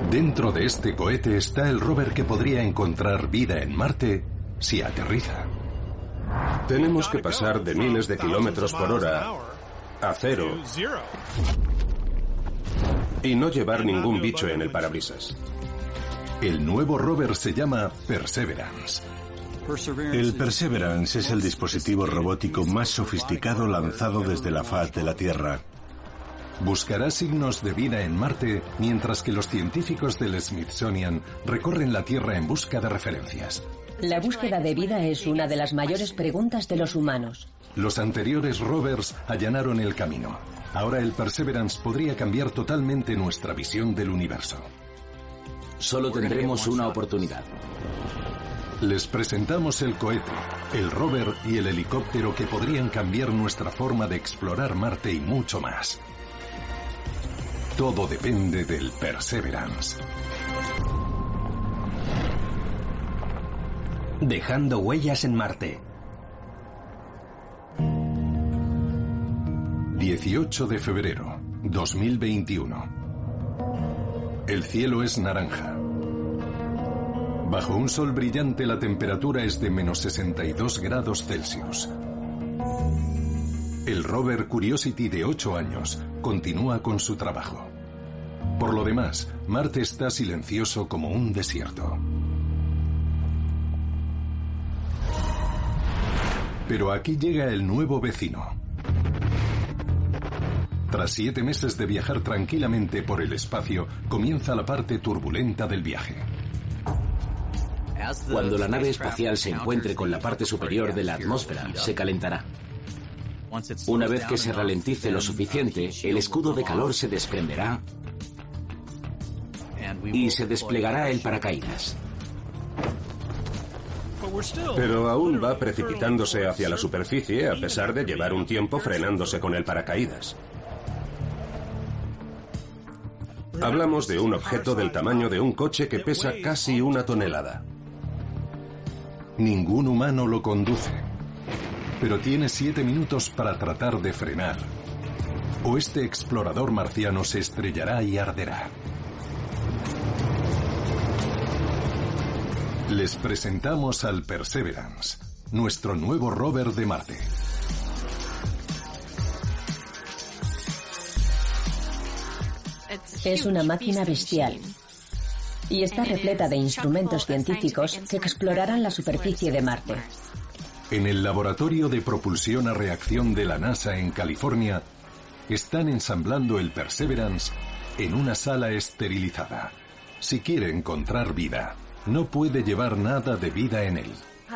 Dentro de este cohete está el rover que podría encontrar vida en Marte si aterriza. Tenemos que pasar de miles de kilómetros por hora a cero y no llevar ningún bicho en el parabrisas. El nuevo rover se llama Perseverance. El Perseverance es el dispositivo robótico más sofisticado lanzado desde la faz de la Tierra. Buscará signos de vida en Marte mientras que los científicos del Smithsonian recorren la Tierra en busca de referencias. La búsqueda de vida es una de las mayores preguntas de los humanos. Los anteriores rovers allanaron el camino. Ahora el Perseverance podría cambiar totalmente nuestra visión del universo. Solo tendremos una oportunidad. Les presentamos el cohete, el rover y el helicóptero que podrían cambiar nuestra forma de explorar Marte y mucho más. Todo depende del Perseverance. Dejando huellas en Marte. 18 de febrero, 2021. El cielo es naranja. Bajo un sol brillante la temperatura es de menos 62 grados Celsius. El rover Curiosity de 8 años continúa con su trabajo. Por lo demás, Marte está silencioso como un desierto. Pero aquí llega el nuevo vecino. Tras 7 meses de viajar tranquilamente por el espacio, comienza la parte turbulenta del viaje. Cuando la nave espacial se encuentre con la parte superior de la atmósfera, se calentará. Una vez que se ralentice lo suficiente, el escudo de calor se desprenderá y se desplegará el paracaídas. Pero aún va precipitándose hacia la superficie a pesar de llevar un tiempo frenándose con el paracaídas. Hablamos de un objeto del tamaño de un coche que pesa casi 1 tonelada. Ningún humano lo conduce, pero tiene 7 minutos para tratar de frenar, o este explorador marciano se estrellará y arderá. Les presentamos al Perseverance, nuestro nuevo rover de Marte. Es una máquina bestial y está repleta de instrumentos científicos que explorarán la superficie de Marte. En el laboratorio de propulsión a reacción de la NASA en California, están ensamblando el Perseverance en una sala esterilizada. Si quiere encontrar vida, no puede llevar nada de vida en él.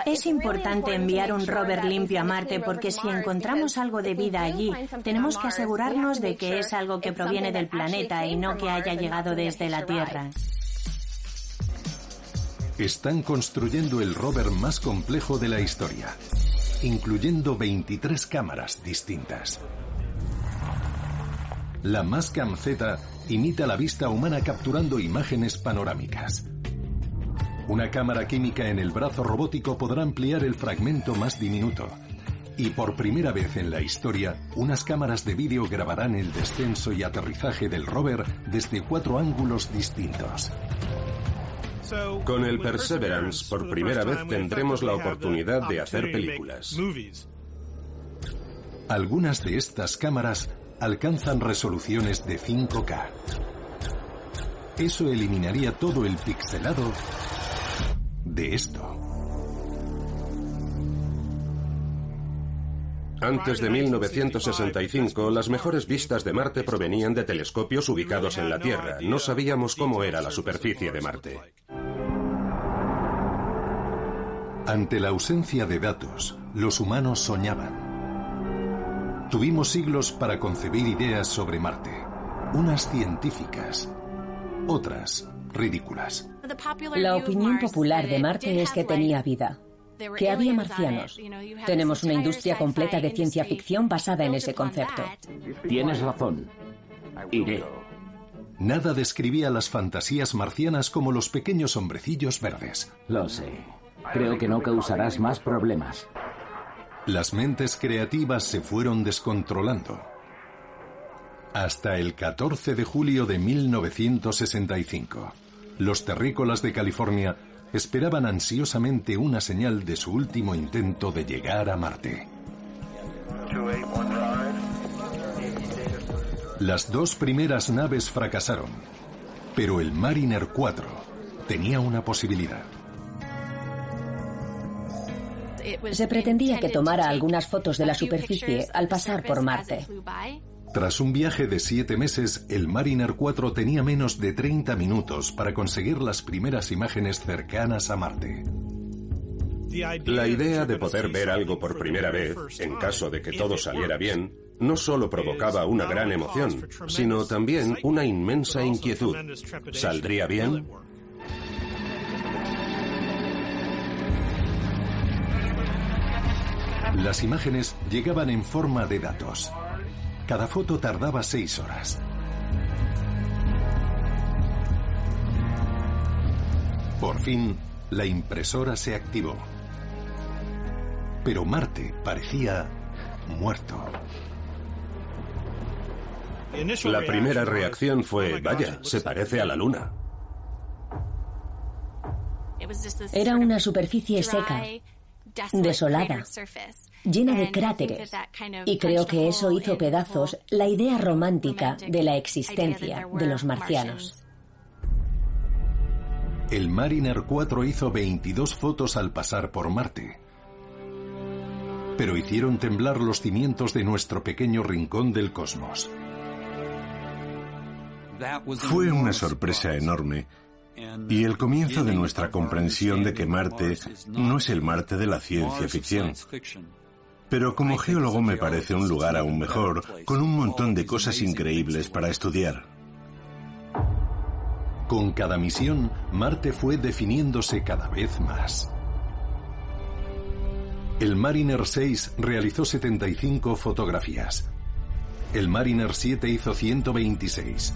Es importante enviar un rover limpio a Marte porque si encontramos algo de vida allí, tenemos que asegurarnos de que es algo que proviene del planeta y no que haya llegado desde la Tierra. Están construyendo el rover más complejo de la historia, incluyendo 23 cámaras distintas. La Mastcam Z imita la vista humana capturando imágenes panorámicas. Una cámara química en el brazo robótico podrá ampliar el fragmento más diminuto. Y por primera vez en la historia, unas cámaras de vídeo grabarán el descenso y aterrizaje del rover desde 4 ángulos distintos. Con el Perseverance, por primera vez tendremos la oportunidad de hacer películas. Algunas de estas cámaras alcanzan resoluciones de 5K. Eso eliminaría todo el pixelado de esto. Antes de 1965, las mejores vistas de Marte provenían de telescopios ubicados en la Tierra. No sabíamos cómo era la superficie de Marte. Ante la ausencia de datos, los humanos soñaban. Tuvimos siglos para concebir ideas sobre Marte, unas científicas, otras ridículas. La opinión popular de Marte es que tenía vida, que había marcianos. Tenemos una industria completa de ciencia ficción basada en ese concepto. Tienes razón. Iré. Nada describía las fantasías marcianas como los pequeños hombrecillos verdes. Lo sé. Creo que no causarás más problemas. Las mentes creativas se fueron descontrolando. Hasta el 14 de julio de 1965, los terrícolas de California esperaban ansiosamente una señal de su último intento de llegar a Marte. Las dos primeras naves fracasaron, pero el Mariner 4 tenía una posibilidad. Se pretendía que tomara algunas fotos de la superficie al pasar por Marte. Tras un viaje de 7 meses, el Mariner 4 tenía menos de 30 minutos para conseguir las primeras imágenes cercanas a Marte. La idea de poder ver algo por primera vez, en caso de que todo saliera bien, no solo provocaba una gran emoción, sino también una inmensa inquietud. ¿Saldría bien? Las imágenes llegaban en forma de datos. Cada foto tardaba 6 horas. Por fin, la impresora se activó. Pero Marte parecía muerto. La primera reacción fue, vaya, se parece a la Luna. Era una superficie seca, desolada, llena de cráteres, y creo que eso hizo pedazos la idea romántica de la existencia de los marcianos. El Mariner 4 hizo 22 fotos al pasar por Marte, pero hicieron temblar los cimientos de nuestro pequeño rincón del cosmos. Fue una sorpresa enorme y el comienzo de nuestra comprensión de que Marte no es el Marte de la ciencia ficción. Pero como geólogo me parece un lugar aún mejor, con un montón de cosas increíbles para estudiar. Con cada misión, Marte fue definiéndose cada vez más. El Mariner 6 realizó 75 fotografías. El Mariner 7 hizo 126.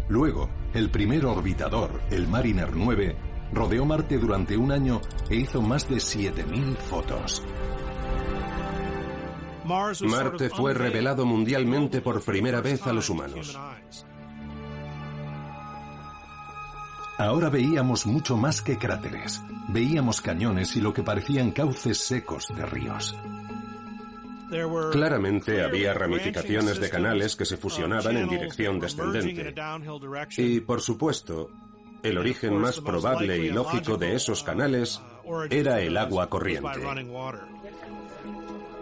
Luego, el primer orbitador, el Mariner 9, rodeó Marte durante un año e hizo más de 7.000 fotos. Marte fue revelado mundialmente por primera vez a los humanos. Ahora veíamos mucho más que cráteres. Veíamos cañones y lo que parecían cauces secos de ríos. Claramente había ramificaciones de canales que se fusionaban en dirección descendente. Y, por supuesto, el origen más probable y lógico de esos canales era el agua corriente.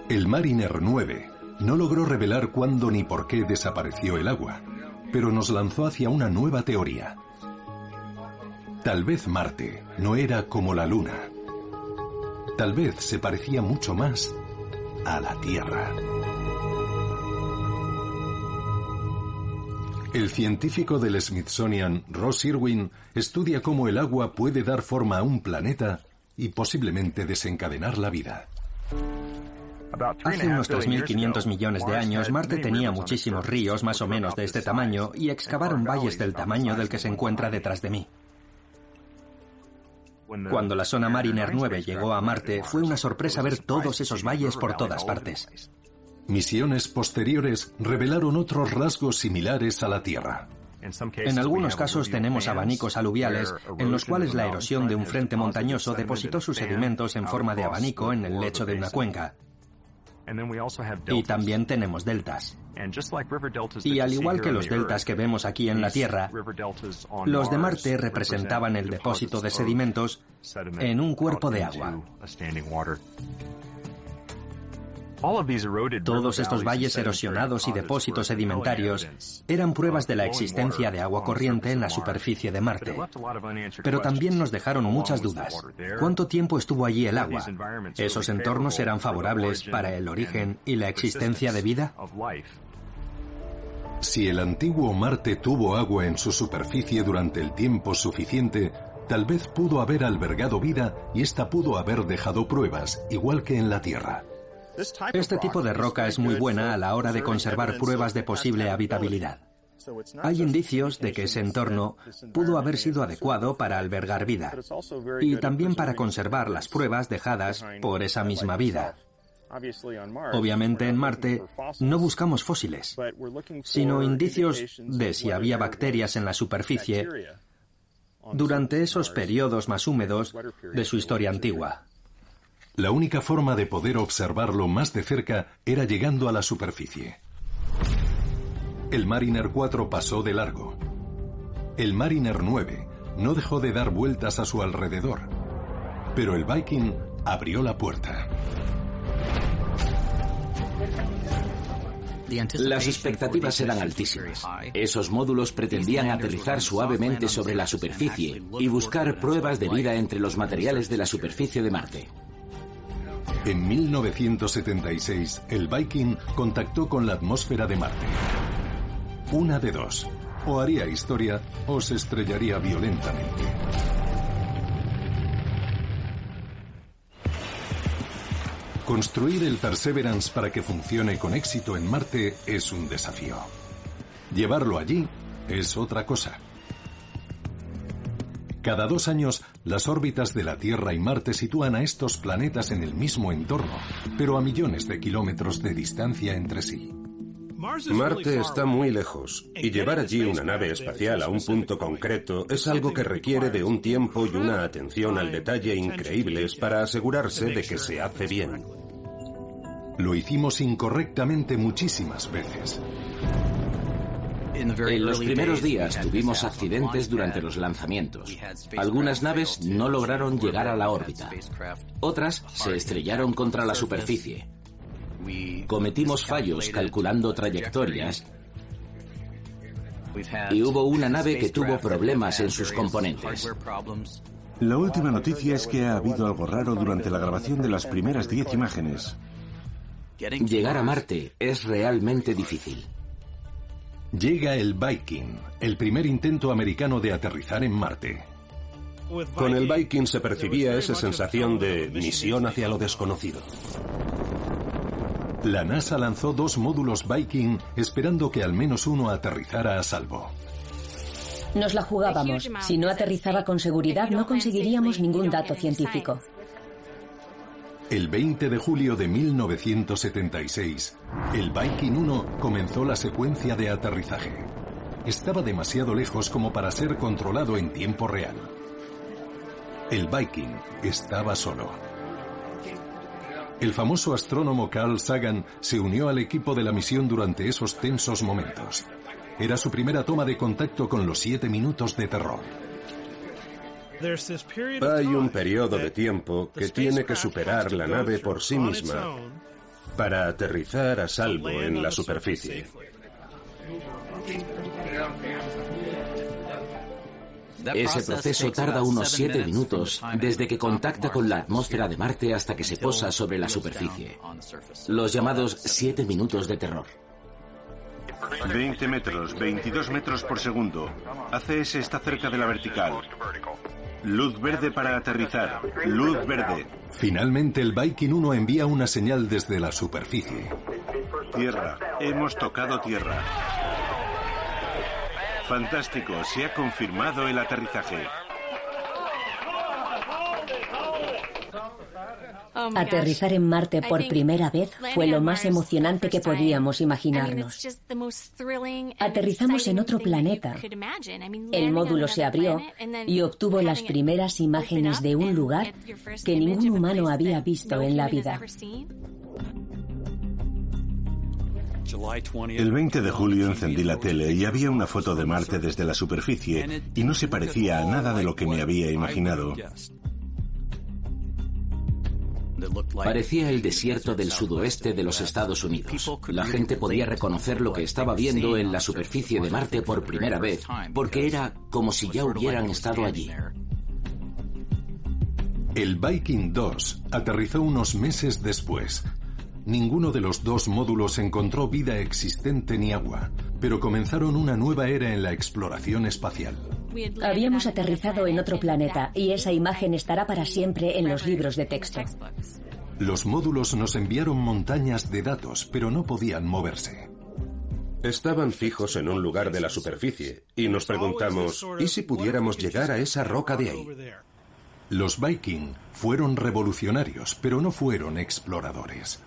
El Mariner 9 no logró revelar cuándo ni por qué desapareció el agua, pero nos lanzó hacia una nueva teoría. Tal vez Marte no era como la Luna. Tal vez se parecía mucho más a la Tierra. El científico del Smithsonian, Ross Irwin, estudia cómo el agua puede dar forma a un planeta y posiblemente desencadenar la vida. Hace unos 3.500 millones de años, Marte tenía muchísimos ríos más o menos de este tamaño y excavaron valles del tamaño del que se encuentra detrás de mí. Cuando la sonda Mariner 9 llegó a Marte, fue una sorpresa ver todos esos valles por todas partes. Misiones posteriores revelaron otros rasgos similares a la Tierra. En algunos casos tenemos abanicos aluviales en los cuales la erosión de un frente montañoso depositó sus sedimentos en forma de abanico en el lecho de una cuenca. Y también tenemos deltas. Y al igual que los deltas que vemos aquí en la Tierra, los de Marte representaban el depósito de sedimentos en un cuerpo de agua. Todos estos valles erosionados y depósitos sedimentarios eran pruebas de la existencia de agua corriente en la superficie de Marte. Pero también nos dejaron muchas dudas. ¿Cuánto tiempo estuvo allí el agua? ¿Esos entornos eran favorables para el origen y la existencia de vida? Si el antiguo Marte tuvo agua en su superficie durante el tiempo suficiente, tal vez pudo haber albergado vida y ésta pudo haber dejado pruebas, igual que en la Tierra. Este tipo de roca es muy buena a la hora de conservar pruebas de posible habitabilidad. Hay indicios de que ese entorno pudo haber sido adecuado para albergar vida y también para conservar las pruebas dejadas por esa misma vida. Obviamente en Marte no buscamos fósiles, sino indicios de si había bacterias en la superficie durante esos periodos más húmedos de su historia antigua. La única forma de poder observarlo más de cerca era llegando a la superficie. El Mariner 4 pasó de largo. El Mariner 9 no dejó de dar vueltas a su alrededor, pero el Viking abrió la puerta. Las expectativas eran altísimas. Esos módulos pretendían aterrizar suavemente sobre la superficie y buscar pruebas de vida entre los materiales de la superficie de Marte. En 1976, el Viking contactó con la atmósfera de Marte. Una de dos: o haría historia o se estrellaría violentamente. Construir el Perseverance para que funcione con éxito en Marte es un desafío. Llevarlo allí es otra cosa. Cada 2 años, las órbitas de la Tierra y Marte sitúan a estos planetas en el mismo entorno, pero a millones de kilómetros de distancia entre sí. Marte está muy lejos, y llevar allí una nave espacial a un punto concreto es algo que requiere de un tiempo y una atención al detalle increíbles para asegurarse de que se hace bien. Lo hicimos incorrectamente muchísimas veces. En los primeros días tuvimos accidentes durante los lanzamientos. Algunas naves no lograron llegar a la órbita. Otras se estrellaron contra la superficie. Cometimos fallos calculando trayectorias y hubo una nave que tuvo problemas en sus componentes. La última noticia es que ha habido algo raro durante la grabación de las primeras 10 imágenes. Llegar a Marte es realmente difícil. Llega el Viking, el primer intento americano de aterrizar en Marte. Con el Viking se percibía esa sensación de misión hacia lo desconocido. La NASA lanzó 2 módulos Viking esperando que al menos uno aterrizara a salvo. Nos la jugábamos. Si no aterrizaba con seguridad, no conseguiríamos ningún dato científico. El 20 de julio de 1976, el Viking 1 comenzó la secuencia de aterrizaje. Estaba demasiado lejos como para ser controlado en tiempo real. El Viking estaba solo. El famoso astrónomo Carl Sagan se unió al equipo de la misión durante esos tensos momentos. Era su primera toma de contacto con los 7 minutos de terror. Hay un periodo de tiempo que tiene que superar la nave por sí misma para aterrizar a salvo en la superficie. Ese proceso tarda unos 7 minutos desde que contacta con la atmósfera de Marte hasta que se posa sobre la superficie. Los llamados 7 minutos de terror. 20 metros, 22 metros por segundo. ACS está cerca de la vertical. Luz verde para aterrizar. Luz verde. Finalmente el Viking 1 envía una señal desde la superficie. Tierra. Hemos tocado tierra. Fantástico. Se ha confirmado el aterrizaje. Aterrizar en Marte por primera vez fue lo más emocionante que podíamos imaginarnos. Aterrizamos en otro planeta. El módulo se abrió y obtuvo las primeras imágenes de un lugar que ningún humano había visto en la vida. El 20 de julio encendí la tele y había una foto de Marte desde la superficie y no se parecía a nada de lo que me había imaginado. Parecía el desierto del sudoeste de los Estados Unidos. La gente podía reconocer lo que estaba viendo en la superficie de Marte por primera vez, porque era como si ya hubieran estado allí. El Viking 2 aterrizó unos meses después. Ninguno de los 2 módulos encontró vida existente ni agua, pero comenzaron una nueva era en la exploración espacial. Habíamos aterrizado en otro planeta y esa imagen estará para siempre en los libros de texto. Los módulos nos enviaron montañas de datos, pero no podían moverse. Estaban fijos en un lugar de la superficie y nos preguntamos, ¿y si pudiéramos llegar a esa roca de ahí? Los Viking fueron revolucionarios, pero no fueron exploradores.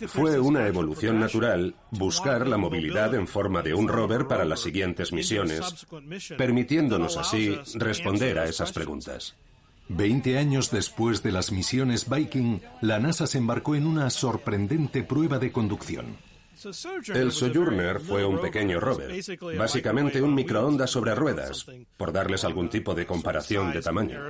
Fue una evolución natural buscar la movilidad en forma de un rover para las siguientes misiones, permitiéndonos así responder a esas preguntas. 20 años después de las misiones Viking, la NASA se embarcó en una sorprendente prueba de conducción. El Sojourner fue un pequeño rover, básicamente un microondas sobre ruedas, por darles algún tipo de comparación de tamaño.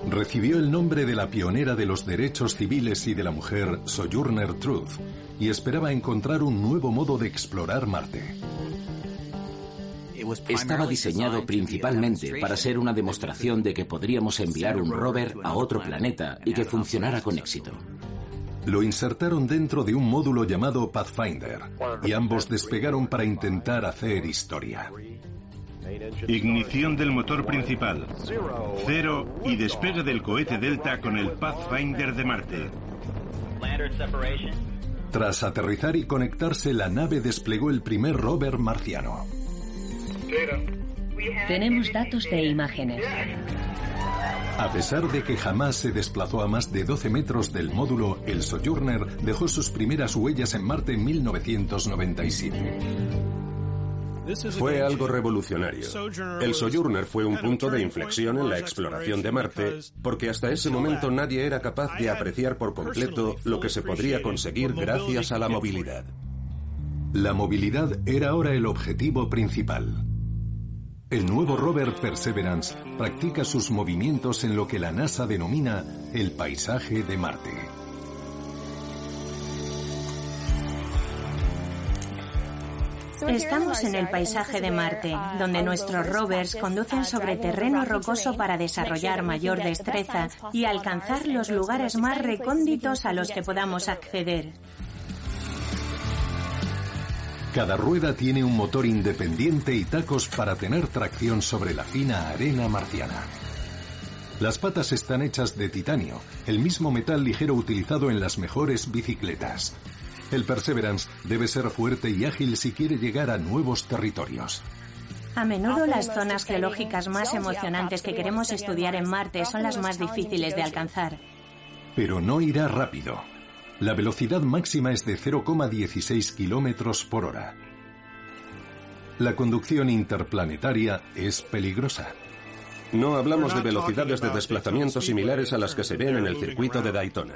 Recibió el nombre de la pionera de los derechos civiles y de la mujer, Sojourner Truth, y esperaba encontrar un nuevo modo de explorar Marte. Estaba diseñado principalmente para ser una demostración de que podríamos enviar un rover a otro planeta y que funcionara con éxito. Lo insertaron dentro de un módulo llamado Pathfinder, y ambos despegaron para intentar hacer historia. Ignición del motor principal. 0 y despegue del cohete Delta con el Pathfinder de Marte. Tras aterrizar y conectarse, la nave desplegó el primer rover marciano. Tenemos datos de imágenes. A pesar de que jamás se desplazó a más de 12 metros del módulo, el Sojourner dejó sus primeras huellas en Marte en 1997. Fue algo revolucionario. El Sojourner fue un punto de inflexión en la exploración de Marte, porque hasta ese momento nadie era capaz de apreciar por completo lo que se podría conseguir gracias a la movilidad. La movilidad era ahora el objetivo principal. El nuevo rover Perseverance practica sus movimientos en lo que la NASA denomina el paisaje de Marte. Estamos en el paisaje de Marte, donde nuestros rovers conducen sobre terreno rocoso para desarrollar mayor destreza y alcanzar los lugares más recónditos a los que podamos acceder. Cada rueda tiene un motor independiente y tacos para tener tracción sobre la fina arena marciana. Las patas están hechas de titanio, el mismo metal ligero utilizado en las mejores bicicletas. El Perseverance debe ser fuerte y ágil si quiere llegar a nuevos territorios. A menudo las zonas geológicas más emocionantes que queremos estudiar en Marte son las más difíciles de alcanzar. Pero no irá rápido. La velocidad máxima es de 0,16 kilómetros por hora. La conducción interplanetaria es peligrosa. No hablamos de velocidades de desplazamiento similares a las que se ven en el circuito de Daytona.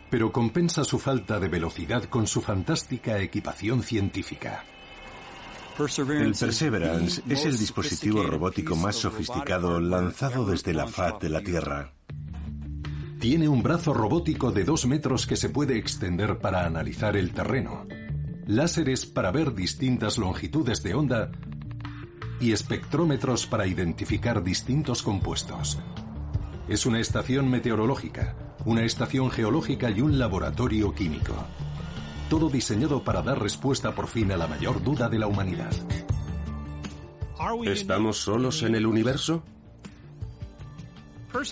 Pero compensa su falta de velocidad con su fantástica equipación científica. El Perseverance es el dispositivo robótico más sofisticado lanzado desde la faz de la Tierra. Tiene un brazo robótico de 2 metros que se puede extender para analizar el terreno, láseres para ver distintas longitudes de onda y espectrómetros para identificar distintos compuestos. Es una estación meteorológica, una estación geológica y un laboratorio químico. Todo diseñado para dar respuesta por fin a la mayor duda de la humanidad. ¿Estamos solos en el universo?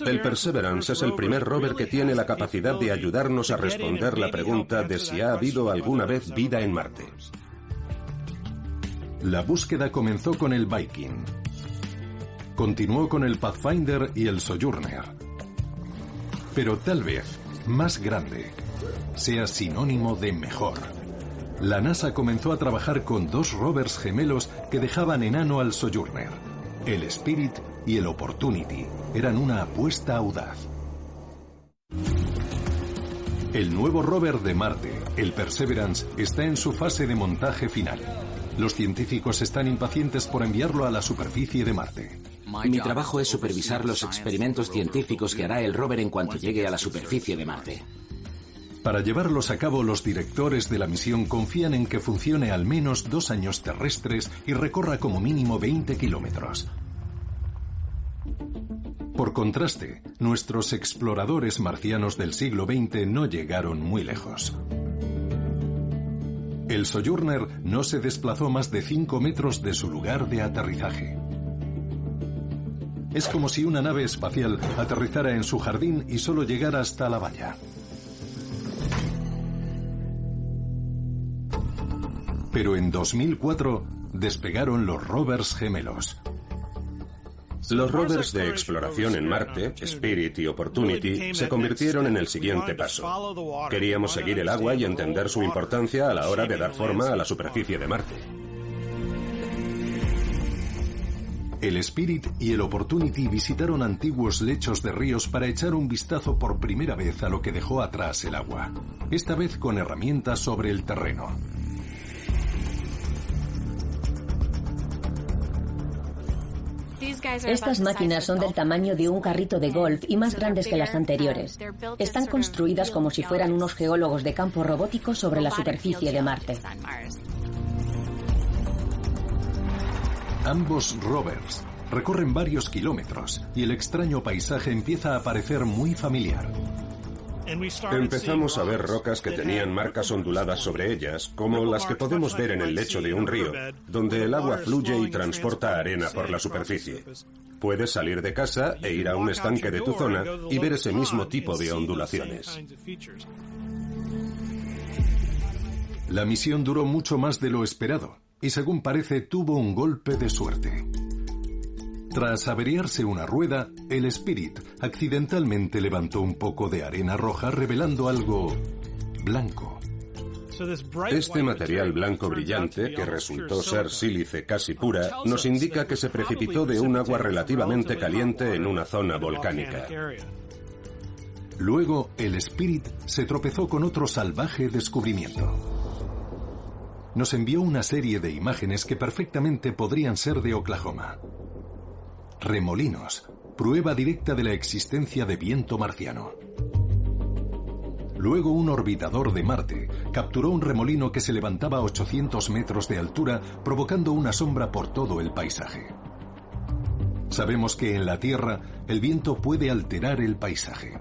El Perseverance es el primer rover que tiene la capacidad de ayudarnos a responder la pregunta de si ha habido alguna vez vida en Marte. La búsqueda comenzó con el Viking. Continuó con el Pathfinder y el Sojourner. Pero tal vez, más grande, sea sinónimo de mejor. La NASA comenzó a trabajar con 2 rovers gemelos que dejaban enano al Sojourner. El Spirit y el Opportunity eran una apuesta audaz. El nuevo rover de Marte, el Perseverance, está en su fase de montaje final. Los científicos están impacientes por enviarlo a la superficie de Marte. Mi trabajo es supervisar los experimentos científicos que hará el rover en cuanto llegue a la superficie de Marte. Para llevarlos a cabo, los directores de la misión confían en que funcione al menos 2 años terrestres y recorra como mínimo 20 kilómetros. Por contraste, nuestros exploradores marcianos del siglo XX no llegaron muy lejos. El Sojourner no se desplazó más de 5 metros de su lugar de aterrizaje. Es como si una nave espacial aterrizara en su jardín y solo llegara hasta la valla. Pero en 2004 despegaron los rovers gemelos. Los rovers de exploración en Marte, Spirit y Opportunity, se convirtieron en el siguiente paso. Queríamos seguir el agua y entender su importancia a la hora de dar forma a la superficie de Marte. El Spirit y el Opportunity visitaron antiguos lechos de ríos para echar un vistazo por primera vez a lo que dejó atrás el agua, esta vez con herramientas sobre el terreno. Estas máquinas son del tamaño de un carrito de golf y más grandes que las anteriores. Están construidas como si fueran unos geólogos de campo robóticos sobre la superficie de Marte. Ambos rovers recorren varios kilómetros y el extraño paisaje empieza a parecer muy familiar. Empezamos a ver rocas que tenían marcas onduladas sobre ellas, como las que podemos ver en el lecho de un río, donde el agua fluye y transporta arena por la superficie. Puedes salir de casa e ir a un estanque de tu zona y ver ese mismo tipo de ondulaciones. La misión duró mucho más de lo esperado y, según parece, tuvo un golpe de suerte. Tras averiarse una rueda, el Spirit accidentalmente levantó un poco de arena roja, revelando algo blanco. Este material blanco brillante, que resultó ser sílice casi pura, nos indica que se precipitó de un agua relativamente caliente en una zona volcánica. Luego, el Spirit se tropezó con otro salvaje descubrimiento. Nos envió una serie de imágenes que perfectamente podrían ser de Oklahoma. Remolinos, prueba directa de la existencia de viento marciano. Luego un orbitador de Marte capturó un remolino que se levantaba a 800 metros de altura, provocando una sombra por todo el paisaje. Sabemos que en la Tierra el viento puede alterar el paisaje.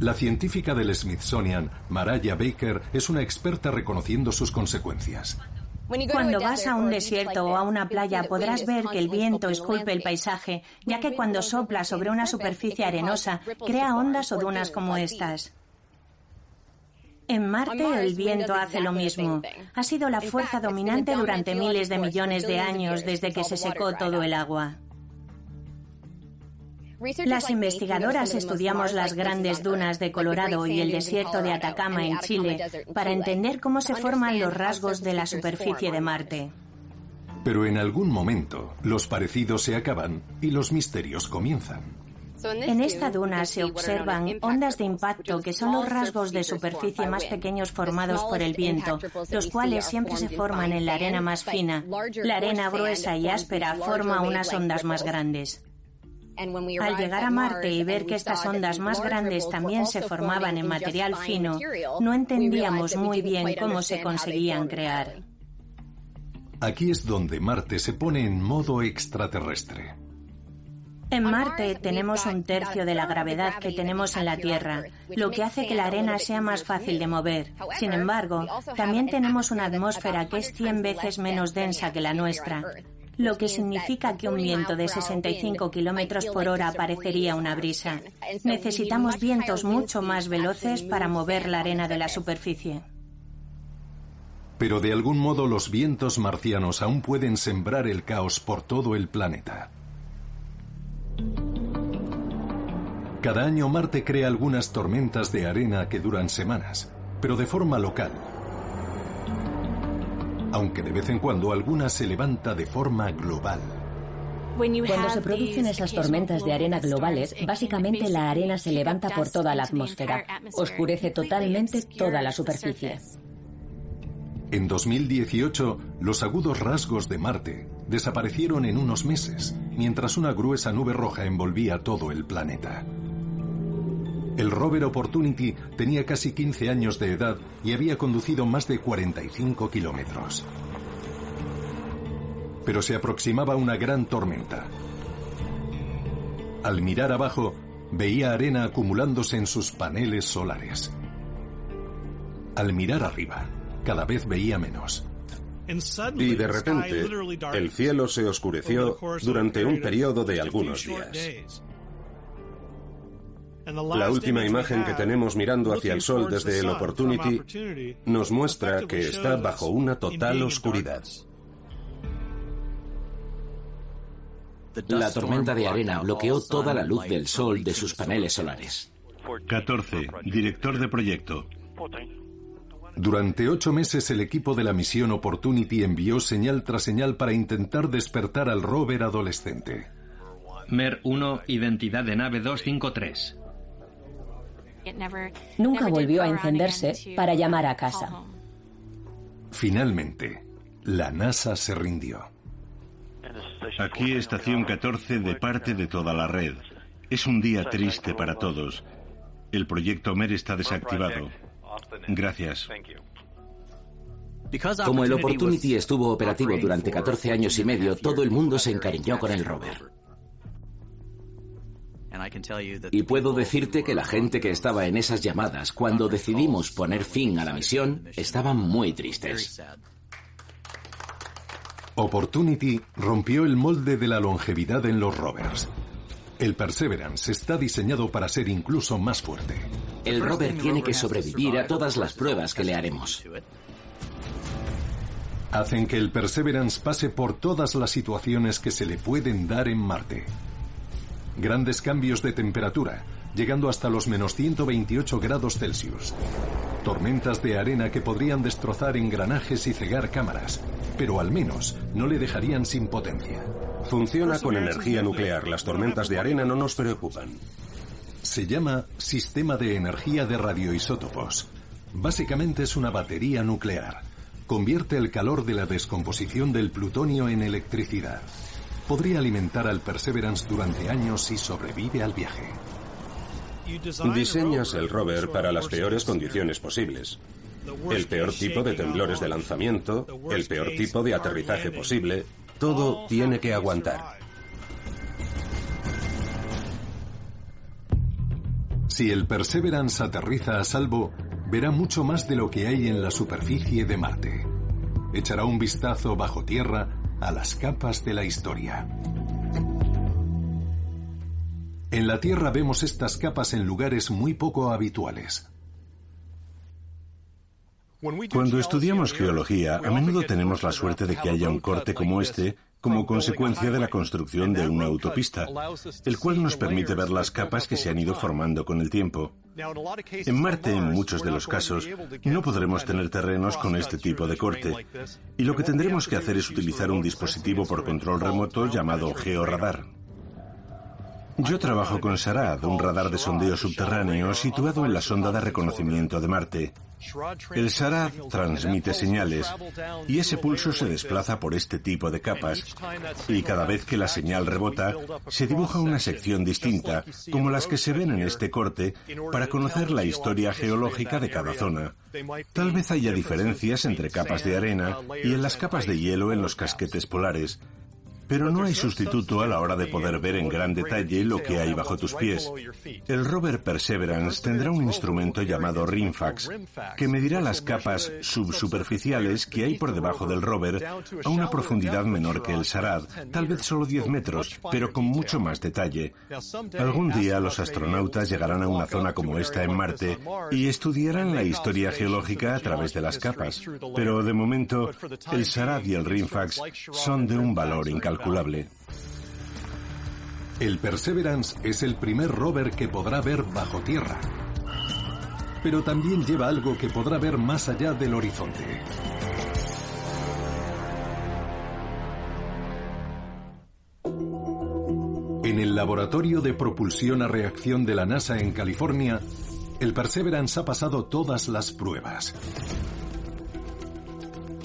La científica del Smithsonian, Mariah Baker, es una experta reconociendo sus consecuencias. Cuando vas a un desierto o a una playa podrás ver que el viento esculpe el paisaje, ya que cuando sopla sobre una superficie arenosa crea ondas o dunas como estas. En Marte el viento hace lo mismo. Ha sido la fuerza dominante durante miles de millones de años desde que se secó todo el agua. Las investigadoras estudiamos las grandes dunas de Colorado y el desierto de Atacama en Chile para entender cómo se forman los rasgos de la superficie de Marte. Pero en algún momento, los parecidos se acaban y los misterios comienzan. En esta duna se observan ondas de impacto que son los rasgos de superficie más pequeños formados por el viento, los cuales siempre se forman en la arena más fina. La arena gruesa y áspera forma unas ondas más grandes. Al llegar a Marte y ver que estas ondas más grandes también se formaban en material fino, no entendíamos muy bien cómo se conseguían crear. Aquí es donde Marte se pone en modo extraterrestre. En Marte tenemos un tercio de la gravedad que tenemos en la Tierra, lo que hace que la arena sea más fácil de mover. Sin embargo, también tenemos una atmósfera que es 100 veces menos densa que la nuestra, lo que significa que un viento de 65 kilómetros por hora parecería una brisa. Necesitamos vientos mucho más veloces para mover la arena de la superficie. Pero de algún modo los vientos marcianos aún pueden sembrar el caos por todo el planeta. Cada año Marte crea algunas tormentas de arena que duran semanas, pero de forma local. Aunque de vez en cuando alguna se levanta de forma global. Cuando se producen esas tormentas de arena globales, básicamente la arena se levanta por toda la atmósfera, oscurece totalmente toda la superficie. En 2018, los agudos rasgos de Marte desaparecieron en unos meses, mientras una gruesa nube roja envolvía todo el planeta. El rover Opportunity tenía casi 15 años de edad y había conducido más de 45 kilómetros. Pero se aproximaba una gran tormenta. Al mirar abajo, veía arena acumulándose en sus paneles solares. Al mirar arriba, cada vez veía menos. Y de repente, el cielo se oscureció durante un periodo de algunos días. La última imagen que tenemos mirando hacia el sol desde el Opportunity nos muestra que está bajo una total oscuridad. La tormenta de arena bloqueó toda la luz del sol de sus paneles solares. 14. Director de proyecto. Durante 8 meses el equipo de la misión Opportunity envió señal tras señal para intentar despertar al rover adolescente. MER 1, identidad de nave 253. Nunca volvió a encenderse para llamar a casa. Finalmente, la NASA se rindió. Aquí estación 14 de parte de toda la red. Es un día triste para todos. El proyecto MER está desactivado. Gracias. Como el Opportunity estuvo operativo durante 14 años y medio, todo el mundo se encariñó con el rover. Y puedo decirte que la gente que estaba en esas llamadas cuando decidimos poner fin a la misión estaban muy tristes. Opportunity rompió el molde de la longevidad en los rovers. El Perseverance está diseñado para ser incluso más fuerte. El rover tiene que sobrevivir a todas las pruebas que le haremos. Hacen que el Perseverance pase por todas las situaciones que se le pueden dar en Marte. Grandes cambios de temperatura, llegando hasta los menos 128 grados Celsius. Tormentas de arena que podrían destrozar engranajes y cegar cámaras, pero al menos no le dejarían sin potencia. Funciona con energía nuclear. Las tormentas de arena no nos preocupan. Se llama Sistema de Energía de Radioisótopos. Básicamente es una batería nuclear. Convierte el calor de la descomposición del plutonio en electricidad. Podría alimentar al Perseverance durante años si sobrevive al viaje. Diseñas el rover para las peores condiciones posibles. El peor tipo de temblores de lanzamiento, el peor tipo de aterrizaje posible, todo tiene que aguantar. Si el Perseverance aterriza a salvo, verá mucho más de lo que hay en la superficie de Marte. Echará un vistazo bajo tierra a las capas de la historia. En la Tierra vemos estas capas en lugares muy poco habituales. Cuando estudiamos geología, a menudo tenemos la suerte de que haya un corte como este como consecuencia de la construcción de una autopista, el cual nos permite ver las capas que se han ido formando con el tiempo. En Marte, en muchos de los casos, no podremos tener terrenos con este tipo de corte, y lo que tendremos que hacer es utilizar un dispositivo por control remoto llamado georradar. Yo trabajo con SHARAD, un radar de sondeo subterráneo situado en la sonda de reconocimiento de Marte. El SHARAD transmite señales y ese pulso se desplaza por este tipo de capas y cada vez que la señal rebota se dibuja una sección distinta, como las que se ven en este corte, para conocer la historia geológica de cada zona. Tal vez haya diferencias entre capas de arena y en las capas de hielo en los casquetes polares, pero no hay sustituto a la hora de poder ver en gran detalle lo que hay bajo tus pies. El rover Perseverance tendrá un instrumento llamado RIMFAX, que medirá las capas subsuperficiales que hay por debajo del rover a una profundidad menor que el SHARAD, tal vez solo 10 metros, pero con mucho más detalle. Algún día los astronautas llegarán a una zona como esta en Marte y estudiarán la historia geológica a través de las capas, pero de momento el SHARAD y el RIMFAX son de un valor incalculable. El Perseverance es el primer rover que podrá ver bajo tierra, pero también lleva algo que podrá ver más allá del horizonte. En el laboratorio de propulsión a reacción de la NASA en California, el Perseverance ha pasado todas las pruebas.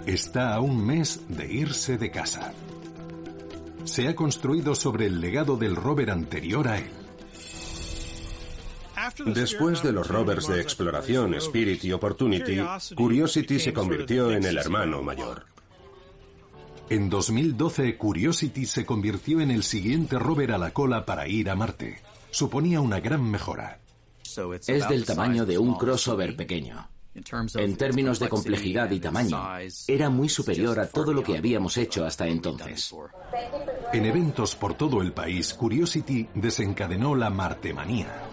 Está a un mes de irse de casa. Se ha construido sobre el legado del rover anterior a él. Después de los rovers de exploración Spirit y Opportunity, Curiosity se convirtió en el hermano mayor. En 2012, Curiosity se convirtió en el siguiente rover a la cola para ir a Marte. Suponía una gran mejora. Es del tamaño de un crossover pequeño. En términos de complejidad y tamaño, era muy superior a todo lo que habíamos hecho hasta entonces. En eventos por todo el país, Curiosity desencadenó la Martemanía.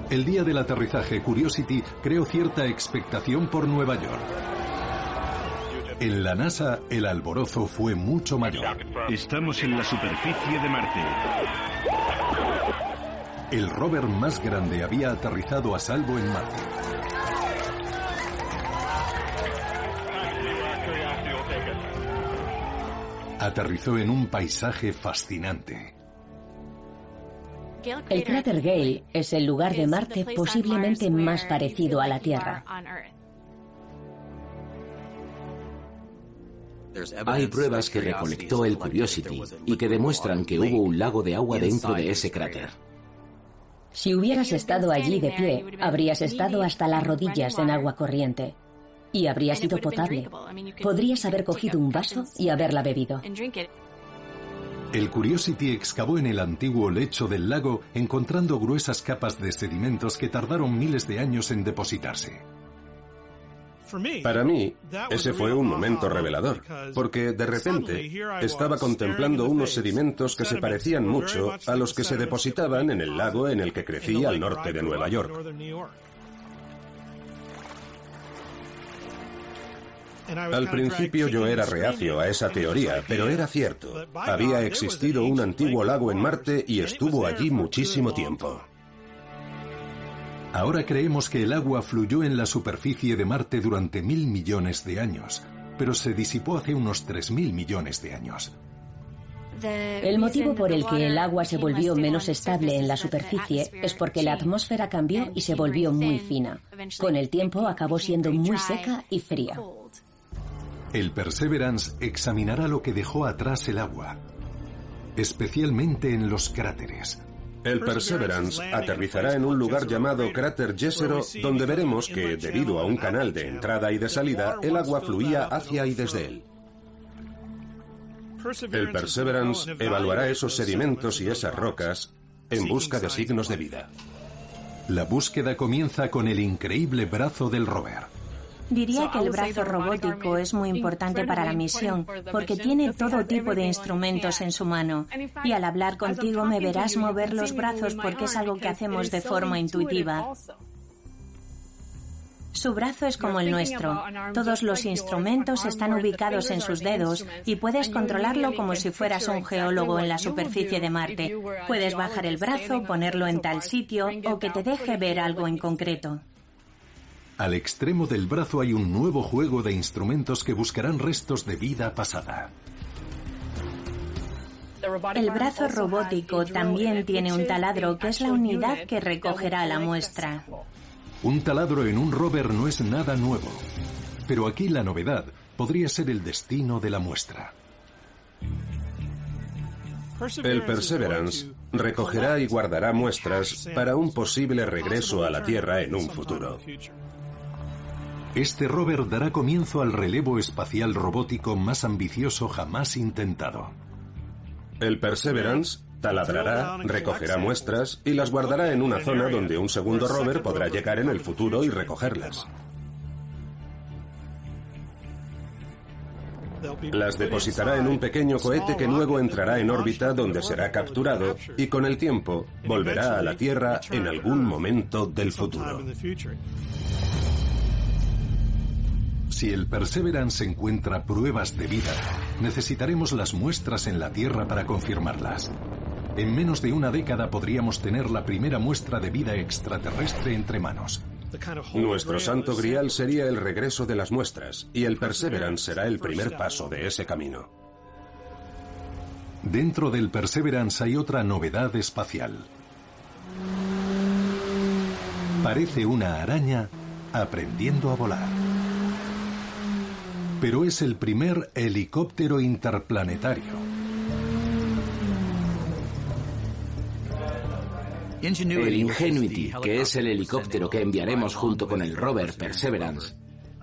El día del aterrizaje, Curiosity creó cierta expectación por Nueva York. En la NASA, el alborozo fue mucho mayor. Estamos en la superficie de Marte. El rover más grande había aterrizado a salvo en Marte. Aterrizó en un paisaje fascinante. El cráter Gale es el lugar de Marte posiblemente más parecido a la Tierra. Hay pruebas que recolectó el Curiosity y que demuestran que hubo un lago de agua dentro de ese cráter. Si hubieras estado allí de pie, habrías estado hasta las rodillas en agua corriente. Y habría sido potable. Podrías haber cogido un vaso y haberla bebido. El Curiosity excavó en el antiguo lecho del lago, encontrando gruesas capas de sedimentos que tardaron miles de años en depositarse. Para mí, ese fue un momento revelador, porque de repente estaba contemplando unos sedimentos que se parecían mucho a los que se depositaban en el lago en el que crecí al norte de Nueva York. Al principio yo era reacio a esa teoría, pero era cierto. Había existido un antiguo lago en Marte y estuvo allí muchísimo tiempo. Ahora creemos que el agua fluyó en la superficie de Marte durante 1.000 millones de años, pero se disipó hace unos 3.000 millones de años. El motivo por el que el agua se volvió menos estable en la superficie es porque la atmósfera cambió y se volvió muy fina. Con el tiempo acabó siendo muy seca y fría. El Perseverance examinará lo que dejó atrás el agua, especialmente en los cráteres. El Perseverance aterrizará en un lugar llamado Cráter Jezero, donde veremos que, debido a un canal de entrada y de salida, el agua fluía hacia y desde él. El Perseverance evaluará esos sedimentos y esas rocas en busca de signos de vida. La búsqueda comienza con el increíble brazo del rover. Diría que el brazo robótico es muy importante para la misión, porque tiene todo tipo de instrumentos en su mano. Y al hablar contigo me verás mover los brazos porque es algo que hacemos de forma intuitiva. Su brazo es como el nuestro. Todos los instrumentos están ubicados en sus dedos y puedes controlarlo como si fueras un geólogo en la superficie de Marte. Puedes bajar el brazo, ponerlo en tal sitio o que te deje ver algo en concreto. Al extremo del brazo hay un nuevo juego de instrumentos que buscarán restos de vida pasada. El brazo robótico también tiene un taladro, que es la unidad que recogerá la muestra. Un taladro en un rover no es nada nuevo, pero aquí la novedad podría ser el destino de la muestra. El Perseverance recogerá y guardará muestras para un posible regreso a la Tierra en un futuro. Este rover dará comienzo al relevo espacial robótico más ambicioso jamás intentado. El Perseverance taladrará, recogerá muestras y las guardará en una zona donde un segundo rover podrá llegar en el futuro y recogerlas. Las depositará en un pequeño cohete que luego entrará en órbita donde será capturado y con el tiempo volverá a la Tierra en algún momento del futuro. Si el Perseverance encuentra pruebas de vida, necesitaremos las muestras en la Tierra para confirmarlas. En menos de una década podríamos tener la primera muestra de vida extraterrestre entre manos. Nuestro santo grial sería el regreso de las muestras, y el Perseverance será el primer paso de ese camino. Dentro del Perseverance hay otra novedad espacial. Parece una araña aprendiendo a volar. Pero es el primer helicóptero interplanetario. El Ingenuity, que es el helicóptero que enviaremos junto con el rover Perseverance,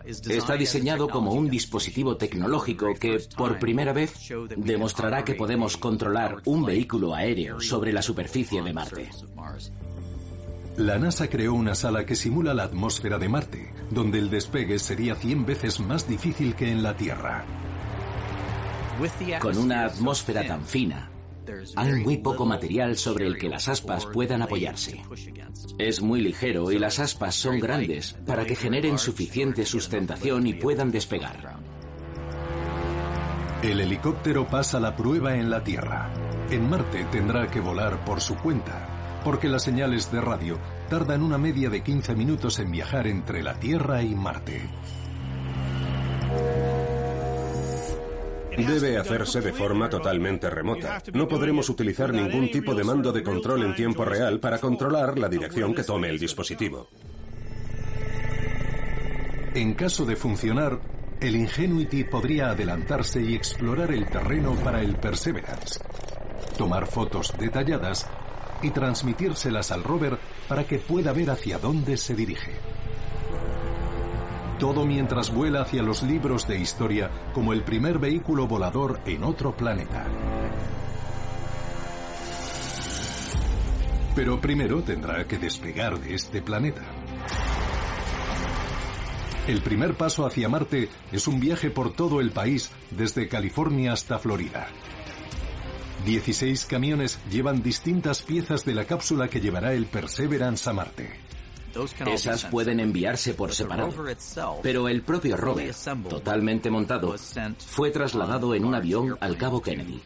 está diseñado como un dispositivo tecnológico que, por primera vez, demostrará que podemos controlar un vehículo aéreo sobre la superficie de Marte. La NASA creó una sala que simula la atmósfera de Marte, donde el despegue sería 100 veces más difícil que en la Tierra. Con una atmósfera tan fina, hay muy poco material sobre el que las aspas puedan apoyarse. Es muy ligero y las aspas son grandes para que generen suficiente sustentación y puedan despegar. El helicóptero pasa la prueba en la Tierra. En Marte tendrá que volar por su cuenta, porque las señales de radio tardan una media de 15 minutos en viajar entre la Tierra y Marte. Debe hacerse de forma totalmente remota. No podremos utilizar ningún tipo de mando de control en tiempo real para controlar la dirección que tome el dispositivo. En caso de funcionar, el Ingenuity podría adelantarse y explorar el terreno para el Perseverance, tomar fotos detalladas y transmitírselas al rover para que pueda ver hacia dónde se dirige. Todo mientras vuela hacia los libros de historia como el primer vehículo volador en otro planeta. Pero primero tendrá que despegar de este planeta. El primer paso hacia Marte es un viaje por todo el país, desde California hasta Florida. 16 camiones llevan distintas piezas de la cápsula que llevará el Perseverance a Marte. Esas pueden enviarse por separado, pero el propio rover, totalmente montado, fue trasladado en un avión al Cabo Kennedy.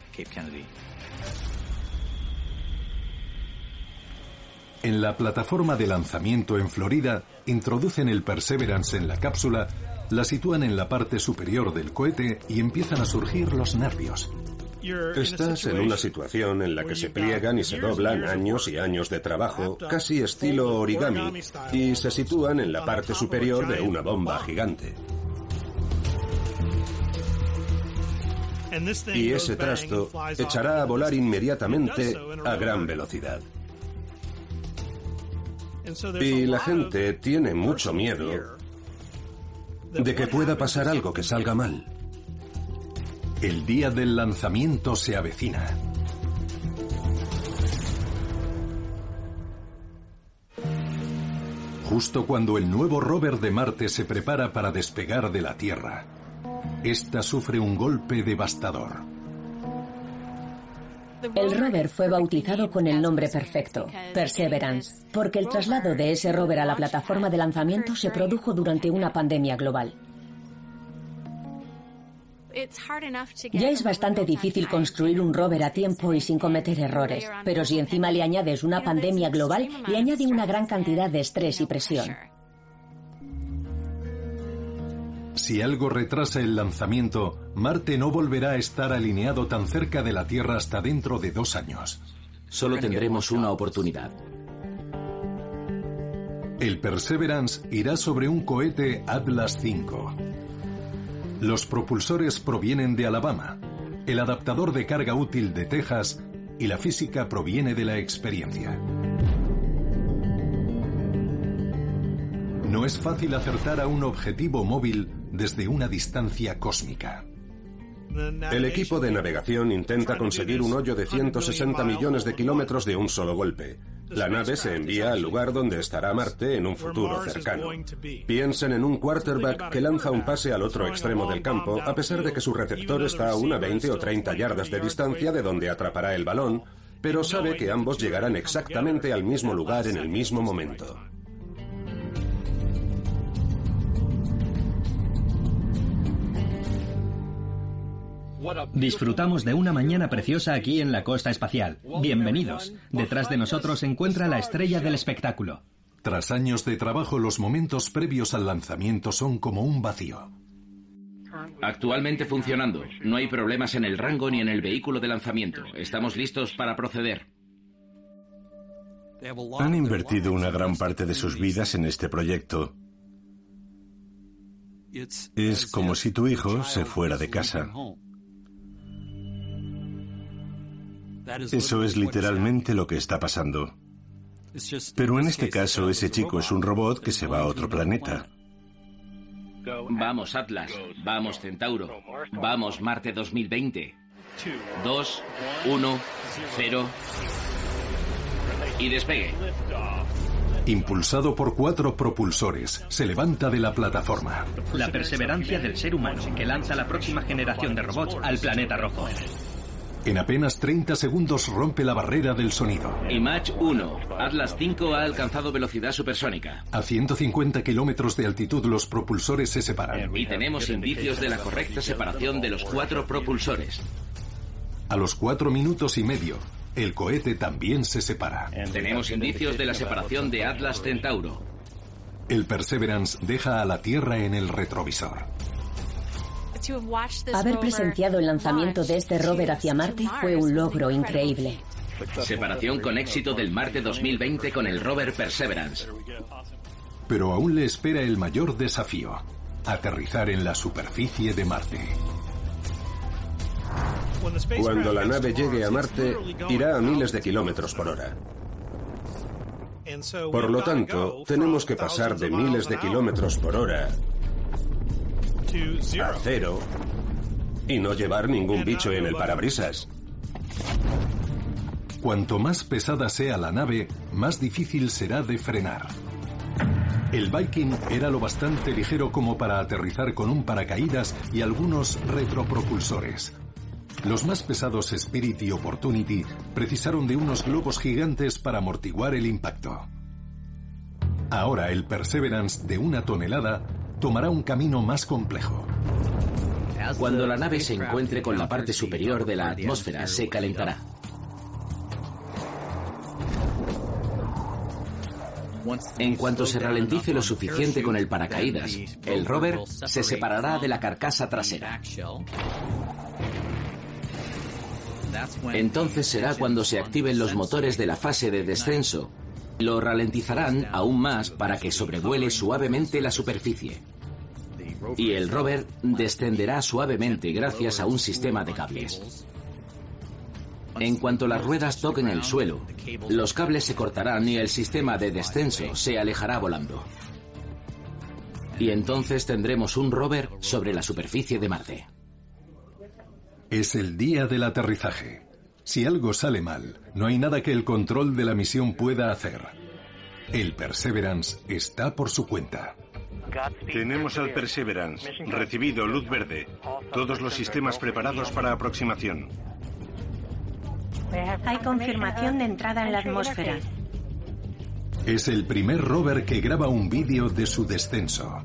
En la plataforma de lanzamiento en Florida, introducen el Perseverance en la cápsula, la sitúan en la parte superior del cohete y empiezan a surgir los nervios. Estás en una situación en la que se pliegan y se doblan años y años de trabajo, casi estilo origami, y se sitúan en la parte superior de una bomba gigante. Y ese trasto echará a volar inmediatamente a gran velocidad. Y la gente tiene mucho miedo de que pueda pasar algo que salga mal. El día del lanzamiento se avecina. Justo cuando el nuevo rover de Marte se prepara para despegar de la Tierra, esta sufre un golpe devastador. El rover fue bautizado con el nombre perfecto, Perseverance, porque el traslado de ese rover a la plataforma de lanzamiento se produjo durante una pandemia global. Ya es bastante difícil construir un rover a tiempo y sin cometer errores, pero si encima le añades una pandemia global, le añade una gran cantidad de estrés y presión. Si algo retrasa el lanzamiento, Marte no volverá a estar alineado tan cerca de la Tierra hasta dentro de 2 años. Solo tendremos una oportunidad. El Perseverance irá sobre un cohete Atlas V. Los propulsores provienen de Alabama, el adaptador de carga útil de Texas y la física proviene de la experiencia. No es fácil acertar a un objetivo móvil desde una distancia cósmica. El equipo de navegación intenta conseguir un hoyo de 160 millones de kilómetros de un solo golpe. La nave se envía al lugar donde estará Marte en un futuro cercano. Piensen en un quarterback que lanza un pase al otro extremo del campo, a pesar de que su receptor está a una 20 o 30 yardas de distancia de donde atrapará el balón, pero sabe que ambos llegarán exactamente al mismo lugar en el mismo momento. Disfrutamos de una mañana preciosa aquí en la costa espacial. Bienvenidos. Detrás de nosotros se encuentra la estrella del espectáculo. Tras años de trabajo, los momentos previos al lanzamiento son como un vacío. Actualmente funcionando. No hay problemas en el rango ni en el vehículo de lanzamiento. Estamos listos para proceder. Han invertido una gran parte de sus vidas en este proyecto. Es como si tu hijo se fuera de casa. Eso es literalmente lo que está pasando. Pero en este caso, ese chico es un robot que se va a otro planeta. Vamos, Atlas. Vamos, Centauro. Vamos, Marte 2020. 2, 1, 0. Y despegue. Impulsado por 4 propulsores, se levanta de la plataforma. La perseverancia del ser humano que lanza la próxima generación de robots al planeta rojo. En apenas 30 segundos rompe la barrera del sonido. Image 1. Atlas 5 ha alcanzado velocidad supersónica. A 150 kilómetros de altitud los propulsores se separan. Y tenemos indicios de la correcta separación de los 4 propulsores. A los 4 minutos y medio, el cohete también se separa. Tenemos indicios de la separación de Atlas Centauro. El Perseverance deja a la Tierra en el retrovisor. Haber presenciado el lanzamiento de este rover hacia Marte fue un logro increíble. Separación con éxito del Marte 2020 con el rover Perseverance. Pero aún le espera el mayor desafío: aterrizar en la superficie de Marte. Cuando la nave llegue a Marte, irá a miles de kilómetros por hora. Por lo tanto, tenemos que pasar de miles de kilómetros por hora a 0 y no llevar ningún bicho en el parabrisas. Cuanto más pesada sea la nave, más difícil será de frenar. El Viking era lo bastante ligero como para aterrizar con un paracaídas y algunos retropropulsores. Los más pesados Spirit y Opportunity precisaron de unos globos gigantes para amortiguar el impacto. Ahora el Perseverance de 1 tonelada tomará un camino más complejo. Cuando la nave se encuentre con la parte superior de la atmósfera, se calentará. En cuanto se ralentice lo suficiente con el paracaídas, el rover se separará de la carcasa trasera. Entonces será cuando se activen los motores de la fase de descenso. Lo ralentizarán aún más para que sobrevuele suavemente la superficie. Y el rover descenderá suavemente gracias a un sistema de cables. En cuanto las ruedas toquen el suelo, los cables se cortarán y el sistema de descenso se alejará volando. Y entonces tendremos un rover sobre la superficie de Marte. Es el día del aterrizaje. Si algo sale mal, no hay nada que el control de la misión pueda hacer. El Perseverance está por su cuenta. Tenemos al Perseverance. Recibido luz verde. Todos los sistemas preparados para aproximación. Hay confirmación de entrada en la atmósfera. Es el primer rover que graba un vídeo de su descenso.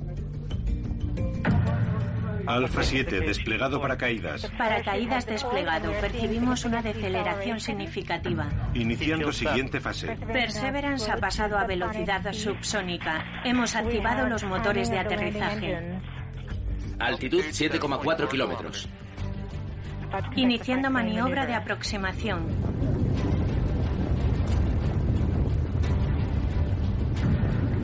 Alfa 7, desplegado paracaídas. Paracaídas desplegado. Percibimos una deceleración significativa. Iniciando siguiente fase. Perseverance ha pasado a velocidad subsónica. Hemos activado los motores de aterrizaje. Altitud 7,4 kilómetros. Iniciando maniobra de aproximación.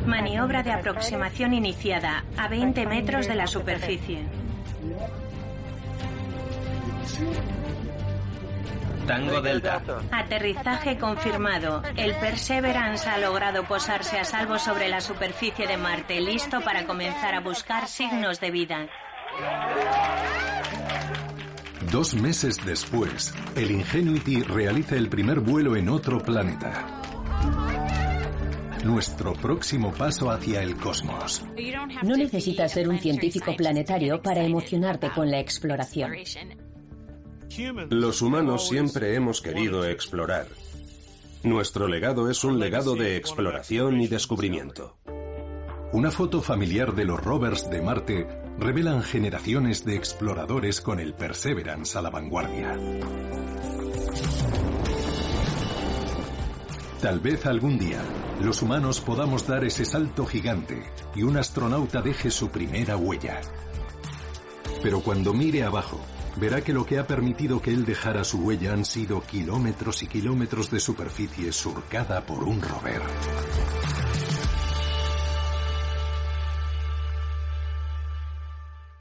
Maniobra de aproximación iniciada a 20 metros de la superficie. Tango Delta. Aterrizaje confirmado. El Perseverance ha logrado posarse a salvo sobre la superficie de Marte, listo para comenzar a buscar signos de vida. 2 meses después, el Ingenuity realiza el primer vuelo en otro planeta. Nuestro próximo paso hacia el cosmos. No necesitas ser un científico planetario para emocionarte con la exploración. Los humanos siempre hemos querido explorar. Nuestro legado es un legado de exploración y descubrimiento. Una foto familiar de los rovers de Marte revelan generaciones de exploradores con el Perseverance a la vanguardia. Tal vez algún día los humanos podamos dar ese salto gigante y un astronauta deje su primera huella. Pero cuando mire abajo, verá que lo que ha permitido que él dejara su huella han sido kilómetros y kilómetros de superficie surcada por un rover.